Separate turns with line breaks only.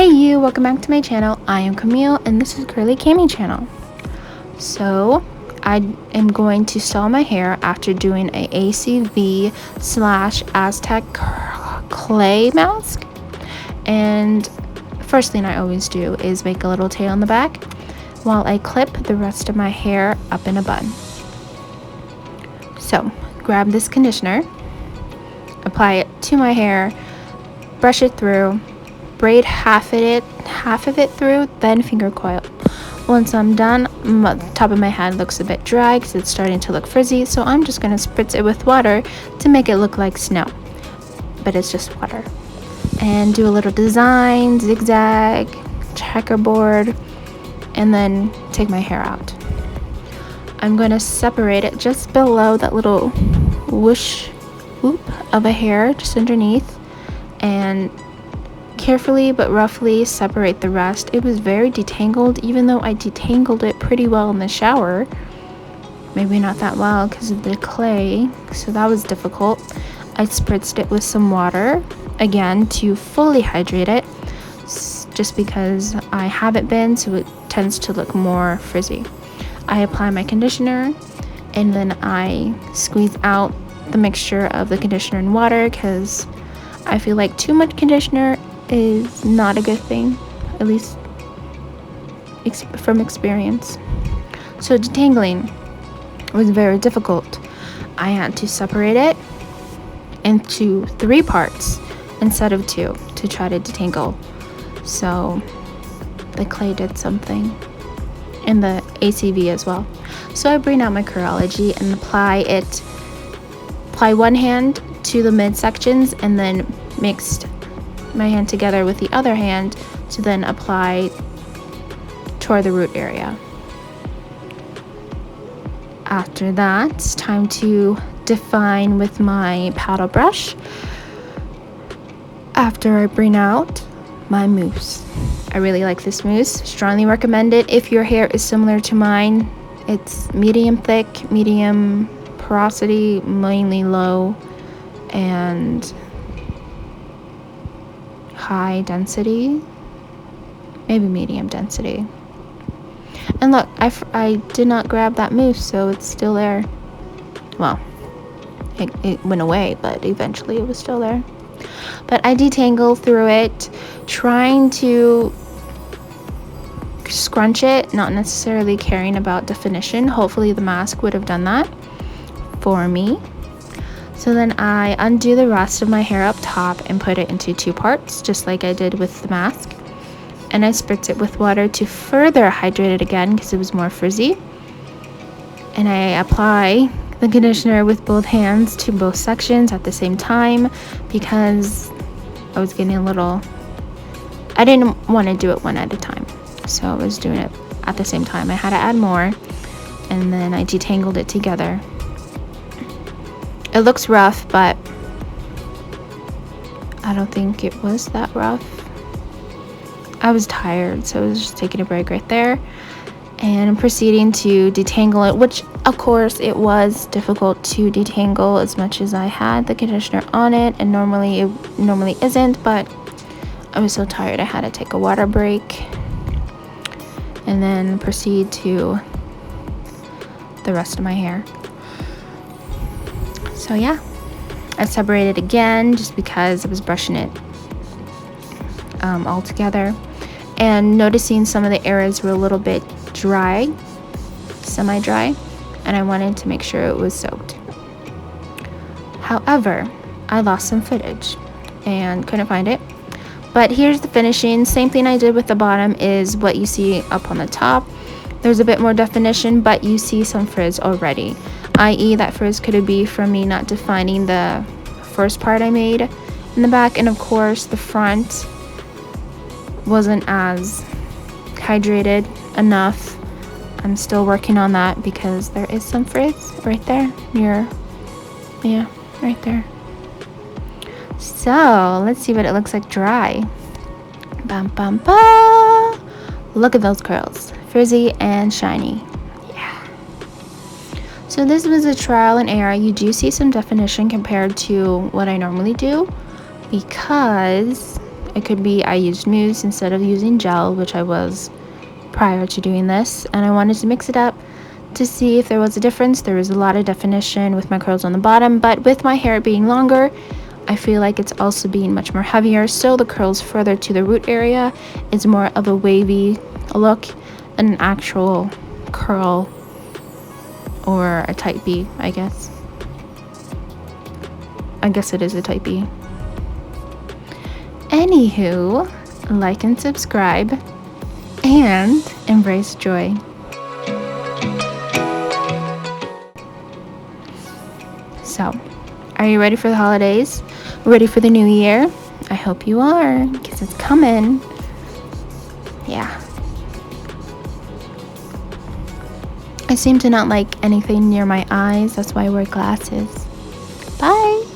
Hey you, welcome back to my channel. I am Cammielle and this is curlycamichannel. So I am going to style my hair after doing a ACV / Aztec clay mask. And first thing I always do is make a little tail in the back while I clip the rest of my hair up in a bun. So grab this conditioner, apply it to my hair, brush it through, braid half of it through, then finger coil. Once I'm done, the top of my head looks a bit dry because it's starting to look frizzy, so I'm just going to spritz it with water to make it look like snow, but it's just water. And do a little design, zigzag, checkerboard, and then take my hair out. I'm going to separate it just below that little whoosh whoop of a hair just underneath, and carefully but roughly separate the rest. It was very detangled, even though I detangled it pretty well in the shower. Maybe not that well because of the clay, so that was difficult. I spritzed it with some water again to fully hydrate it, just because I haven't been, so it tends to look more frizzy. I apply my conditioner and then I squeeze out the mixture of the conditioner and water because I feel like too much conditioner is not a good thing, at least from experience. So detangling was very difficult. I had to separate it into 3 parts instead of 2 to try to detangle. So the clay did something, and the ACV as well. So I bring out my Curology and apply one hand to the midsections and then mixed my hand together with the other hand to then apply toward the root area. After that, it's time to define with my paddle brush after I bring out my mousse. I really like this mousse, strongly recommend it if your hair is similar to mine. It's medium thick, medium porosity, mainly low, and high density, maybe medium density. And look, I did not grab that mousse, so it's still there. Well, it went away, but eventually it was still there. But I detangle through it, trying to scrunch it, not necessarily caring about definition. Hopefully the mask would have done that for me. So then I undo the rest of my hair up top and put it into 2 parts, just like I did with the mask. And I spritz it with water to further hydrate it again because it was more frizzy. And I apply the conditioner with both hands to both sections at the same time because I was getting I didn't want to do it one at a time. So I was doing it at the same time. I had to add more, and then I detangled it together. It looks rough, but I don't think it was that rough. I was tired, so I was just taking a break right there and proceeding to detangle it, which of course it was difficult to detangle as much as I had the conditioner on it, and it normally isn't, but I was so tired I had to take a water break and then proceed to the rest of my hair. So yeah, I separated again just because I was brushing it all together and noticing some of the areas were a little bit dry, semi-dry, and I wanted to make sure it was soaked. However, I lost some footage and couldn't find it. But here's the finishing. Same thing I did with the bottom is what you see up on the top. There's a bit more definition, but you see some frizz already, i.e. that frizz could be from me not defining the first part I made in the back, and of course the front wasn't as hydrated enough. I'm still working on that because there is some frizz right there right there. So let's see what it looks like dry. Bum bum bum. Look at those curls, frizzy and shiny. Yeah. So this was a trial and error. You do see some definition compared to what I normally do because It could be I used mousse instead of using gel, which I was prior to doing this, and I wanted to mix it up to see if there was a difference. There was a lot of definition with my curls on the bottom, but with my hair being longer, I feel like it's also being much more heavier, so the curls further to the root area is more of a wavy look, an actual curl or a type B, I guess. I guess it is a type B. Anywho, like and subscribe and embrace joy. So, are you ready for the holidays? Ready for the new year? I hope you are, because it's coming. Yeah. I seem to not like anything near my eyes. That's why I wear glasses. Bye.